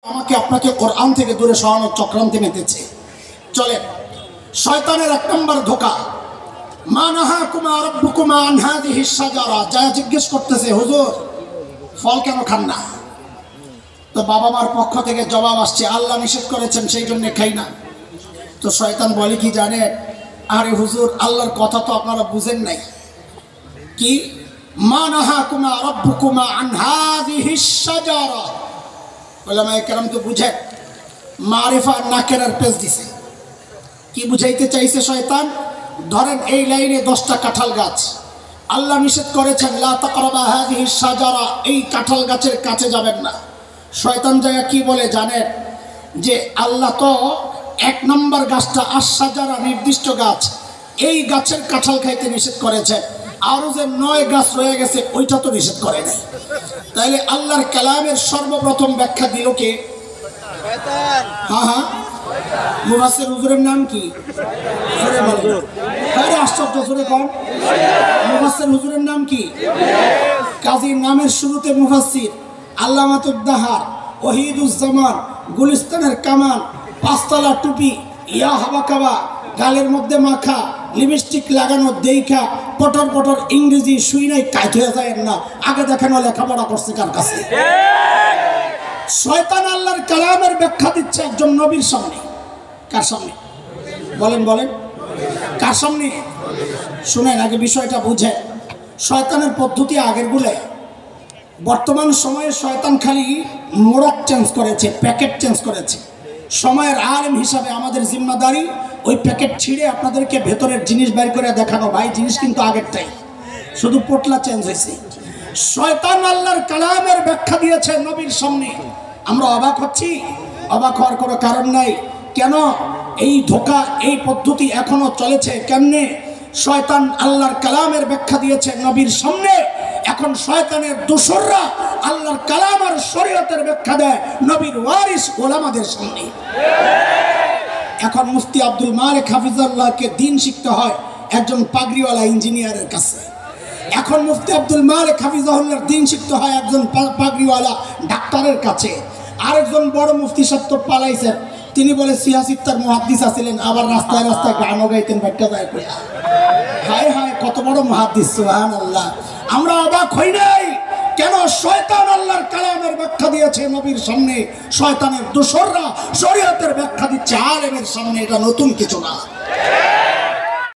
আমাকে আপনাকে কোরআন থেকে দূরে সরানোর চক্রান্তে মেতেছে। চলেন, শয়তানের এক নম্বর ধোঁকা, মা নাহাকুমা রাব্বুকুমা আন হাযিহিশ শাজারা। যা জিজ্ঞেস করতেছে, হুজুর ফল কেন খান না? তো বাবা মার পক্ষ থেকে জবাব আসছে, আল্লাহ নিষেধ করেছেন সেই জন্য খাই না। তো শয়তান বলে কি জানেন, আরে হুজুর আল্লাহর কথা তো আপনারা বুঝেন নাই। কি মা নাহাকুমা রাব্বুকুমা আন হাযিহিশ শাজারা? ওলামায়ে কেরাম তো বুঝেন, মারিফা নাকেরার পেজ দিছে। কি বুঝাইতে চাইছে শয়তান? ধরেন এই লাইনে 10টা কাঁঠাল গাছ, আল্লাহ নিষেধ করেছেন লা তাকরাবা হাযিহিশ শাজারা, এই কাঁঠাল গাছের কাছে যাবেন না। শয়তান জায়গা কি বলে জানেন, যে আল্লাহ তো 1 নম্বর গাছটা আশ-শাজারা নির্দিষ্ট গাছ, এই গাছের কাঁঠাল খাইতে নিষেধ করেছেন, আরো যে 9 গাছ রয়ে গেছে ওইটা তো নিষেধ করে নাই। তাইলে আল্লাহর কালামের সর্বপ্রথম ব্যাখ্যা দিল কে? হ্যাঁ, মুফাসসির হুজুরের নাম কি? জোরে বলেন। আরে আশ্চর্য, জোরে কোন? মুফাসসির হুজুরের নাম কি? কাজী নামের শুরুতে মুফাসসির, আল্লামাতুদ দাহার, ওহিদুজ্জামান, গুলিস্তানের কামান, 5 তলা টুপি, ইয়া হাবাকাবা, গালের মধ্যে মাখা, লিপস্টিক লাগানো দেইখা পটর পটর ইংরেজি শুই নাই কাইট হয়ে যায় না। আগে দেখেন লেখাপড়া করছে কার কাছে? শয়তান আল্লাহর কালামের ব্যাখ্যা দিচ্ছে একজন নবীর সামনে। কার সামনে? বলেন বলেন, কার সামনে? শুনেন, আগে বিষয়টা বুঝেন। শয়তানের পদ্ধতি আগের গুলো, বর্তমান সময়ে শয়তান খালি মোড়ক চেঞ্জ করেছে, প্যাকেট চেঞ্জ করেছে। সময়ের আলেম হিসাবে আমাদের জিম্মাদারি ওই প্যাকেট ছিঁড়ে আপনাদেরকে ভেতরের জিনিস বের করে দেখানো, ভাই জিনিস কিন্তু আগেরটাই, শুধু পোটলা চেঞ্জ হয়েছে। শয়তান আল্লাহর কালামের ব্যাখ্যা দিয়েছে নবীর সামনে। আমরা অবাক হচ্ছি? অবাক হওয়ার কোনো কারণ নাই। কেন এই ধোঁকা, এই পদ্ধতি এখনো চলেছে? কেমনে? শয়তান আল্লাহর কালামের ব্যাখ্যা দিয়েছে নবীর সামনে, এখন শয়তানের দোসররা আল্লাহর কালাম আর শরীয়তের ব্যাখ্যা দেয় নবীর ওয়ারিস ওলামাদের সামনে। এখন মুফতি আব্দুল মালিক হাফিজাল্লাহকে দিন শিখতে হয় একজন পাগড়িওয়ালা ইঞ্জিনিয়ারের কাছে। এখন মুফতি আব্দুল মালিক হাফিজাহুল্লাহর দিন শিখতে হয় একজন পাগড়িওয়ালা ডাক্তারের কাছে। আরেকজন বড় মুফতি সাহেব তো পালাইছেন, তিনি বলে সিয়াসিত্তার মুহাদ্দিস ছিলেন, আবার রাস্তায় রাস্তায় গানও গাইতেন ব্যাখ্যা যায় কইয়া। হায় হায়, কত বড় মুহাদ্দিস, সুবহানাল্লাহ। আমরা অবাক হই নাই কেন? শয়তান আল্লাহর কালামের ব্যাখ্যা দিয়েছে নবীর সামনে, শয়তানের দোসররা শরীয়তের ব্যাখ্যা দিচ্ছে আলেমের সামনে। এটা নতুন কিছু না।